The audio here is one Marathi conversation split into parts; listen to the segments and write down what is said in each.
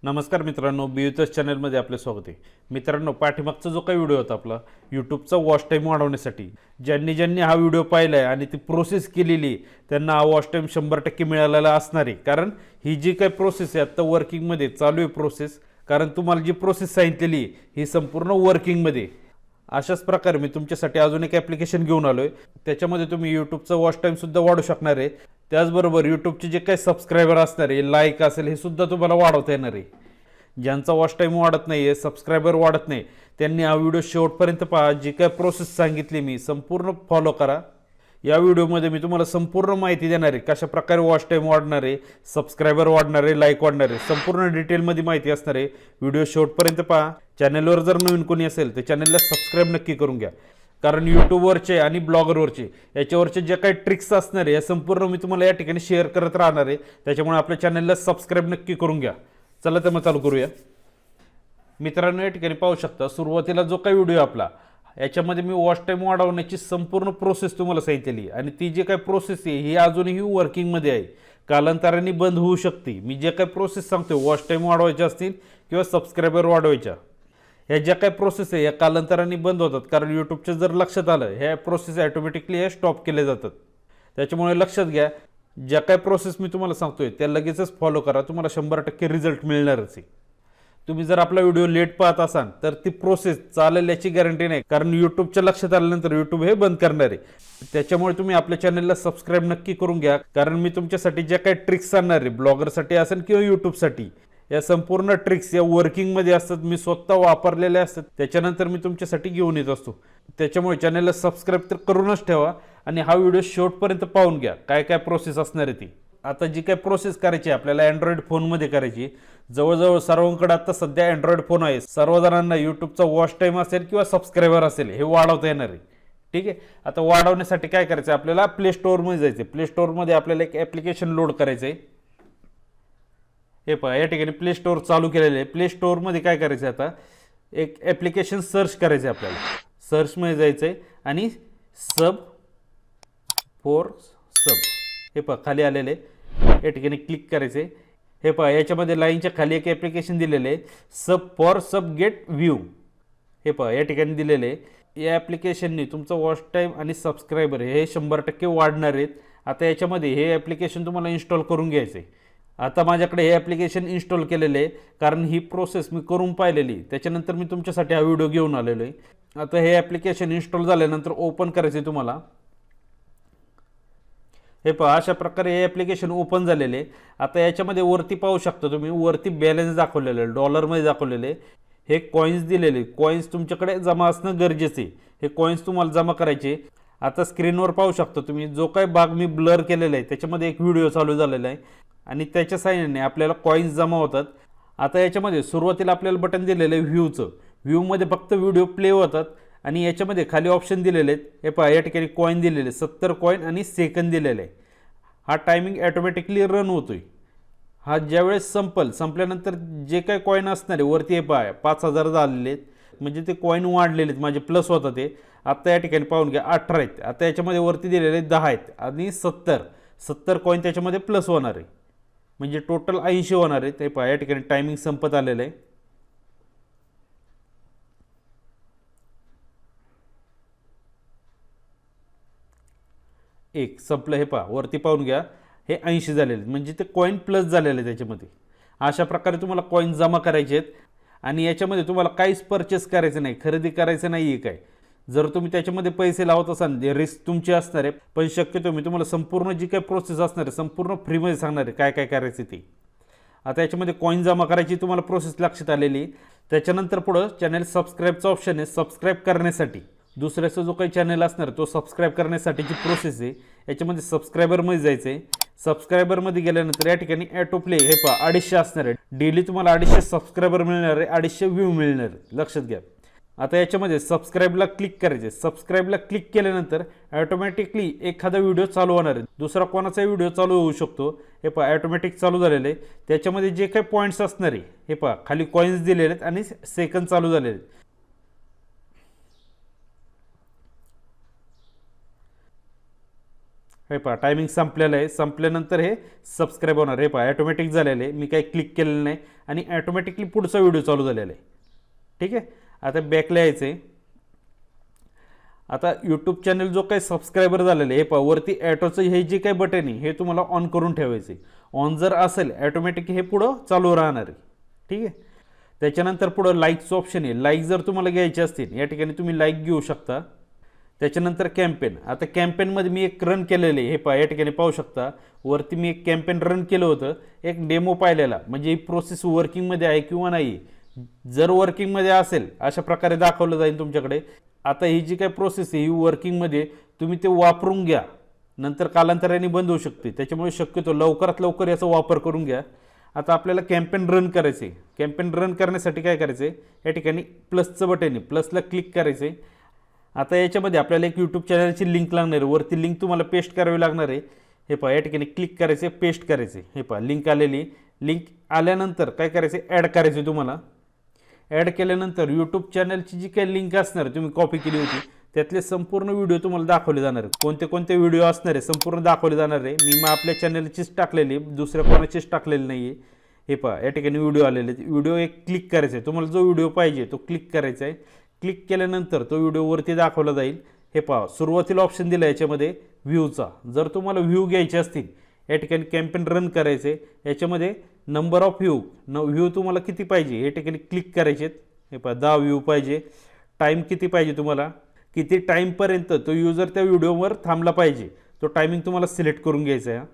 नमस्कार मित्रांनो, बीयूएस चॅनलमध्ये आपले स्वागत आहे. मित्रांनो, पाठीमागचा जो काही व्हिडिओ होता आपला यूट्यूबचा वॉच टाईम वाढवण्यासाठी, ज्यांनी हा व्हिडिओ पाहिला आहे आणि ती प्रोसेस केलेली त्यांना हा वॉच टाईम 100% मिळालेला असणार आहे. कारण ही जी काही प्रोसेस आहे आत्ता वर्किंगमध्ये चालू आहे प्रोसेस. कारण तुम्हाला जी प्रोसेस सांगितलेली ही संपूर्ण वर्किंगमध्ये. अशाच प्रकारे मी तुमच्यासाठी अजून एक ॲप्लिकेशन घेऊन आलो आहे. त्याच्यामध्ये तुम्ही यूट्यूबचा वॉच टाईमसुद्धा वाढू शकणार आहे. त्याचबरोबर यूट्यूबचे जे काही सबस्क्रायबर असणार आहे, लाईक असेल, हे सुद्धा तुम्हाला वाढवता येणार आहे. ज्यांचा वॉच टाईम वाढत नाही आहे, सबस्क्रायबर वाढत नाही, त्यांनी हा व्हिडिओ शेवटपर्यंत पहा. जी काय प्रोसेस सांगितली मी संपूर्ण फॉलो करा. या व्हिडिओमध्ये मी तुम्हाला संपूर्ण माहिती देणार आहे, कशा प्रकारे वॉच टाईम वाढणार आहे, सबस्क्रायबर वाढणार आहे, लाईक वाढणार आहे, संपूर्ण डिटेलमध्ये माहिती असणार आहे. व्हिडिओ शेवटपर्यंत पहा. चॅनलवर जर नवीन कोणी असेल तर चॅनलला सबस्क्राईब नक्की करून घ्या. कारण यूट्यूबवरचे आणि ब्लॉगरवरचे याच्यावरचे जे काही ट्रिक्स असणार आहे या संपूर्ण मी तुम्हाला या ठिकाणी शेअर करत राहणार आहे. त्याच्यामुळे आपल्या चॅनलला सबस्क्राईब नक्की करून घ्या. चला तर मग चालू करूया. मित्रांनो, या ठिकाणी पाहू शकता सुरुवातीला जो काही व्हिडिओ आपला याच्यामध्ये मी वॉच टाईम वाढवण्याची संपूर्ण प्रोसेस तुम्हाला सांगितलेली आहे. आणि ती जे काही प्रोसेस आहे ही अजूनही वर्किंगमध्ये आहे, कालांतराने बंद होऊ शकते. मी जे काही प्रोसेस सांगतो वॉच टाईम वाढवायचे असतील किंवा सबस्क्रायबर वाढवायच्या, ह्या ज्या काही प्रोसेस आहे या कालांतराने बंद होतात. कारण यूट्यूबच्या जर लक्षात आलं ह्या प्रोसेस ॲटोमॅटिकली हे स्टॉप केले जातात. त्याच्यामुळे लक्षात घ्या, ज्या काही प्रोसेस मी तुम्हाला सांगतोय त्या लगेचच फॉलो करा. तुम्हाला 100% रिझल्ट मिळणारच आहे. तुम्ही जर आपला व्हिडिओ लेट पाहत असाल तर ती प्रोसेस चालेल याची गॅरंटी नाही. कारण यूट्यूबच्या लक्षात आल्यानंतर यूट्यूब हे बंद करणार आहे. त्याच्यामुळे तुम्ही आपल्या चॅनलला सबस्क्राईब नक्की करून घ्या. कारण मी तुमच्यासाठी ज्या काही ट्रिक्स सांगणार आहे, ब्लॉगरसाठी असेल किंवा यूट्यूबसाठी, या संपूर्ण ट्रिक्स या वर्किंगमध्ये असतात, मी स्वतः वापरलेल्या असतात. त्याच्यानंतर मी तुमच्यासाठी घेऊन येत असतो. त्याच्यामुळे चॅनलला सबस्क्राईब तर करूनच ठेवा आणि हा व्हिडिओ शेवटपर्यंत पाहून घ्या काय काय प्रोसेस असणार आहे ती. आता जी काय प्रोसेस करायची आपल्याला अँड्रॉइड फोनमध्ये करायची. जवळजवळ सर्वांकडे आता सध्या अँड्रॉइड फोन आहे. सर्वजणांना यूट्यूबचा वॉच टाईम असेल किंवा सबस्क्रायबर असेल हे वाढवता येणार आहे. ठीक आहे. आता वाढवण्यासाठी काय करायचं, आपल्याला प्ले स्टोअरमध्ये जायचं. प्ले स्टोअरमध्ये आपल्याला एक ॲप्लिकेशन लोड करायचं आहे. हे पहा, या ठिकाणी प्ले स्टोअर चालू केलेलं आहे. प्ले स्टोअरमध्ये काय करायचं आहे, आता एक ॲप्लिकेशन सर्च करायचं आहे आपल्याला. सर्चमध्ये जायचं आहे आणि सब फॉर सब हे पहा खाली आलेले, या ठिकाणी क्लिक करायचे. हे पहा, याच्यामध्ये लाईनच्या खाली एक ॲप्लिकेशन दिलेलं आहे, सब फॉर सब गेट व्ह्यू. हे पहा या ठिकाणी दिलेले आहे. या ॲप्लिकेशनने तुमचं वॉच टाईम आणि सबस्क्रायबर हे 100% वाढणार आहेत. आता याच्यामध्ये हे ॲप्लिकेशन तुम्हाला इन्स्टॉल करून घ्यायचं आहे. आता माझ्याकडे हे ॲप्लिकेशन इन्स्टॉल केलेले आहे, कारण ही प्रोसेस मी करून पाहिलेली. त्याच्यानंतर मी तुमच्यासाठी हा व्हिडिओ घेऊन आलेलो आहे. आता हे ॲप्लिकेशन इन्स्टॉल झाल्यानंतर ओपन करायचं आहे तुम्हाला. हे पहा, अशा प्रकारे हे ॲप्लिकेशन ओपन झालेले आहे. आता याच्यामध्ये वरती पाहू शकता तुम्ही, वरती बॅलन्स दाखवलेलं आहे, डॉलरमध्ये दाखवलेले आहे. हे कॉईन्स दिलेले, कॉईन्स तुमच्याकडे जमा असणं गरजेचं आहे. हे कॉईन्स तुम्हाला जमा करायचे. आता स्क्रीनवर पाहू शकता तुम्ही, जो काही भाग मी ब्लर केलेला आहे त्याच्यामध्ये एक व्हिडिओ चालू झालेला आहे आणि त्याच्या साहाय्याने आपल्याला कॉईन्स जमा होतात. आता याच्यामध्ये सुरुवातीला आपल्याला बटन दिलेलं आहे व्ह्यूचं. व्ह्यूमध्ये फक्त व्हिडिओ प्ले होतात आणि याच्यामध्ये खाली ऑप्शन दिलेले आहेत. हे पहा, या ठिकाणी कॉईन दिलेले 70 कॉईन आणि सेकंद दिलेले आहे. हा टायमिंग ॲटोमॅटिकली रन होतोय. हा ज्यावेळेस संपल्यानंतर जे काही कॉईन असणार आहे वरती, हे पहा 5000 झालेले आहेत, म्हणजे ते कॉईन वाढलेले आहेत, माझे प्लस होतात ते. आता या ठिकाणी पाहून घ्या 18 आहेत. आता याच्यामध्ये वरती दिलेले 10 आहेत आणि 70 कॉईन त्याच्यामध्ये प्लस होणार आहे, म्हणजे टोटल 80 होणार आहे. ते पहा या ठिकाणी टायमिंग संपत आलेलं आहे. एक संपलं. हे पहा वरती पाहून घ्या, हे 80 झालेले म्हणजे ते कॉईन प्लस झालेले त्याच्यामध्ये. अशा प्रकारे तुम्हाला कॉईन जमा करायचे आहेत आणि याच्यामध्ये तुम्हाला काहीच परचेस करायचं नाही, खरेदी करायचं नाही आहे काय. जर तुम्ही त्याच्यामध्ये पैसे लावत असाल रिस्क तुमची असणार आहे, पण शक्यतो मी तुम्हाला संपूर्ण जी काही प्रोसेस असणार आहे संपूर्ण फ्रीमध्ये सांगणार आहे काय काय करायचं ते. आता याच्यामध्ये कॉईन जमा करायची तुम्हाला प्रोसेस लक्षात आलेली. त्याच्यानंतर पुढं चॅनल सबस्क्राईबचं ऑप्शन आहे. सबस्क्राईब करण्यासाठी दुसऱ्याचा जो काही चॅनल असणार तो सबस्क्राईब करण्यासाठीची प्रोसेस आहे. याच्यामध्ये सबस्क्रायबरमध्ये जायचं आहे. सबस्क्रायबरमध्ये गेल्यानंतर या ठिकाणी ॲटो प्ले, हे पहा 250 असणार आहे. डेली तुम्हाला 250 सबस्क्रायबर मिळणार आहे, 250 व्ह्यू मिळणार आहे, लक्षात घ्या. आता याच्यामध्ये सबस्क्राईबला क्लिक करायचे. सबस्क्राईबला क्लिक केल्यानंतर ॲटोमॅटिकली एखादा व्हिडिओ चालू होणार आहे. दुसरा कोणाचाही व्हिडिओ चालू होऊ शकतो. हे पहा ॲटोमॅटिक चालू झालेलं आहे. त्याच्यामध्ये जे काही पॉईंट्स असणार आहे, हे पहा खाली कॉईन्स दिलेले आहेत आणि सेकंद चालू झालेले आहेत. हे पहा टायमिंग संपलेलं आहे. संपल्यानंतर हे सबस्क्राईब होणार. हे पहा ॲटोमॅटिक झालेलं आहे. मी काही क्लिक केलेलं नाही आणि ॲटोमॅटिकली पुढचा व्हिडिओ चालू झालेला आहे. ठीक आहे. आता बॅकला यायचं आहे. आता यूट्यूब चॅनल जो काही सबस्क्रायबर झालेलं आहे हे पहा वरती ॲटोचं हे जे काही बटन आहे हे तुम्हाला ऑन करून ठेवायचं आहे. ऑन जर असेल ॲटोमॅटिक हे पुढं चालू राहणार आहे. ठीक आहे. त्याच्यानंतर पुढं लाईकचं ऑप्शन आहे. लाईक जर तुम्हाला घ्यायचे असतील या ठिकाणी तुम्ही लाईक घेऊ शकता. त्याच्यानंतर कॅम्पेन. आता कॅम्पेनमध्ये मी एक रन केलेलं आहे. हे पहा या ठिकाणी पाहू शकता वरती मी एक कॅम्पेन रन केलं होतं. एक डेमो पाहिलेला म्हणजे ही प्रोसेस वर्किंगमध्ये आहे किंवा नाही. जर वर्किंगमध्ये असेल अशा प्रकारे दाखवलं जाईल तुमच्याकडे. आता ही जी काही प्रोसेस आहे ही वर्किंगमध्ये तुम्ही ते वापरून घ्या. नंतर कालांतराने बंद होऊ शकते. त्याच्यामुळे शक्यतो लवकरात लवकर याचा वापर करून घ्या. आता आपल्याला कॅम्पेन रन करायचे. कॅम्पेन रन करण्यासाठी काय करायचं आहे या ठिकाणी प्लसचं बटन आहे. प्लसला क्लिक करायचं आहे. आता याच्यामध्ये आपल्याला एक यूट्यूब चॅनलची लिंक लागणार आहे. वरती लिंक तुम्हाला पेस्ट करावी लागणार आहे. हे पहा या ठिकाणी क्लिक करायचे पेस्ट करायचे. हे पहा लिंक आलेली. लिंक आल्यानंतर काय करायचे ॲड करायचे. तुम्हाला ॲड केल्यानंतर यूट्यूब चॅनलची जी काही लिंक असणार तुम्ही कॉपी केली होती त्यातले संपूर्ण व्हिडिओ तुम्हाला दाखवले जाणार आहेत. कोणते कोणते व्हिडिओ असणार आहे संपूर्ण दाखवले जाणार आहे. मी मग आपल्या चॅनलचीच टाकलेली दुसऱ्या कोणाचीच टाकलेली नाही आहे. हे पहा या ठिकाणी व्हिडिओ आलेले. व्हिडिओ एक क्लिक करायचा आहे. तुम्हाला जो व्हिडिओ पाहिजे तो क्लिक करायचा आहे. क्लिक केल्यानंतर तो व्हिडिओवरती दाखवला जाईल. हे पहा सुरुवातीला ऑप्शन दिला याच्यामध्ये व्ह्यूचा. जर तुम्हाला व्ह्यू घ्यायचे असतील या ठिकाणी कॅम्पेन रन करायचे. याच्यामध्ये नंबर ऑफ व्ह्यू तुम्हाला किती पाहिजे या ठिकाणी क्लिक करायचे. हे पहा 10 व्ह्यू पाहिजे. टाईम किती पाहिजे तुम्हाला किती टाईमपर्यंत तो यूजर त्या व्हिडिओवर थांबला पाहिजे तो टायमिंग तुम्हाला सिलेक्ट करून घ्यायचा आहे.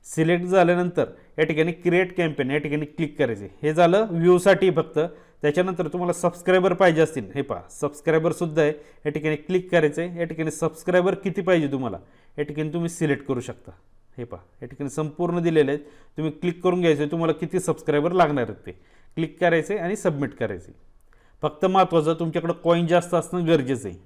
सिलेक्ट झाल्यानंतर या ठिकाणी क्रिएट कॅम्पेन या ठिकाणी क्लिक करायचे. हे झालं व्ह्यूसाठी फक्त. त्याच्यानंतर तुम्हाला सबस्क्रायबर पाहिजे असतील हे पहा सबस्क्रायबरसुद्धा आहे. या ठिकाणी क्लिक करायचं आहे. या ठिकाणी सबस्क्रायबर किती पाहिजे तुम्हाला या ठिकाणी तुम्ही सिलेक्ट करू शकता. हे पहा या ठिकाणी संपूर्ण दिलेले आहेत. तुम्ही क्लिक करून घ्यायचं आहे. तुम्हाला किती सबस्क्रायबर लागणार आहेत ते क्लिक करायचे आणि सबमिट करायचे. फक्त महत्त्वाचं तुमच्याकडं कॉईन जास्त असणं गरजेचं आहे.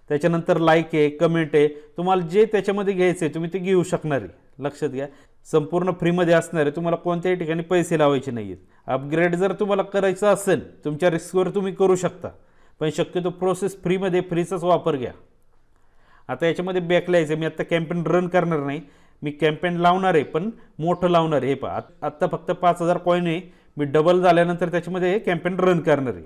त्याच्यानंतर लाईक आहे कमेंट आहे. तुम्हाला जे त्याच्यामध्ये घ्यायचं आहे तुम्ही ते घेऊ शकणार आहे. लक्षात घ्या संपूर्ण फ्रीमध्ये असणार आहे. तुम्हाला कोणत्याही ठिकाणी पैसे लावायचे नाही आहेत. अपग्रेड जर तुम्हाला करायचं असेल तुमच्या रिस्कवर तुम्ही करू शकता. पण शक्यतो प्रोसेस फ्रीमध्ये फ्रीचाच वापर घ्या. आता याच्यामध्ये बॅकला यायचं. मी आत्ता कॅम्पेन रन करणार नाही. मी कॅम्पेन लावणार आहे पण मोठं लावणार आहे. हे पहा आत्ता फक्त 5000 कॉईन आहे. मी डबल झाल्यानंतर त्याच्यामध्ये हे कॅम्पेन रन करणार आहे.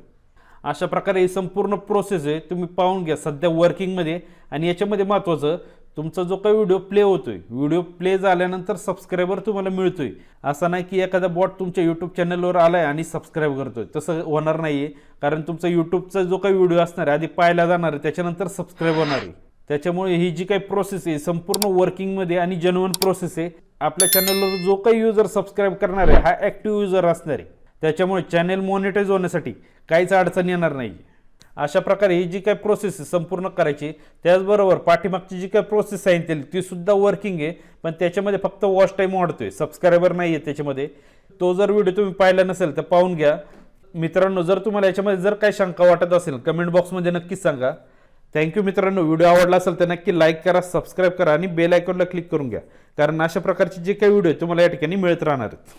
अशा प्रकारे ही संपूर्ण प्रोसेस आहे तुम्ही पाहून घ्या सध्या वर्किंगमध्ये. आणि याच्यामध्ये महत्त्वाचं तुमचा जो काही व्हिडिओ प्ले होतोय व्हिडिओ प्ले झाल्यानंतर सबस्क्रायबर तुम्हाला मिळतोय. असं नाही की एखादा बॉट तुमच्या यूट्यूब चॅनलवर आला आहे आणि सबस्क्राईब करतोय. तसं होणार नाही आहे. कारण तुमचा यूट्यूबचा जो काही व्हिडिओ असणार आहे आधी पाहायला जाणार आहे त्याच्यानंतर सबस्क्राईब होणार आहे. त्याच्यामुळे ही जी काही प्रोसेस आहे संपूर्ण वर्किंगमध्ये आणि जेन्युइन प्रोसेस आहे. आपल्या चॅनलवर जो काही यूजर सबस्क्राईब करणार आहे हा ॲक्टिव्ह यूजर असणार आहे. त्याच्यामुळे चॅनल मॉनिटाईज होण्यासाठी काहीच अडचण येणार नाही. अशा प्रकारे ही जी काही प्रोसेस आहे संपूर्ण करायची. त्याचबरोबर पाठीमागची जी काही प्रोसेस सांगितली ती सुद्धा वर्किंग आहे. पण त्याच्यामध्ये फक्त वॉच टाईम वाढतोय सबस्क्रायबर नाही आहे त्याच्यामध्ये. तो जर व्हिडिओ तुम्ही पाहिला नसेल तर पाहून घ्या. मित्रांनो जर तुम्हाला याच्यामध्ये जर काही शंका वाटत असेल कमेंट बॉक्समध्ये नक्कीच सांगा. थँक्यू मित्रांनो. व्हिडिओ आवडला असेल तर नक्की लाईक करा सबस्क्राईब करा आणि बेल आयकॉनला क्लिक करून घ्या. कारण अशा प्रकारचे जे काही व्हिडिओ तुम्हाला या ठिकाणी मिळत राहणार आहेत.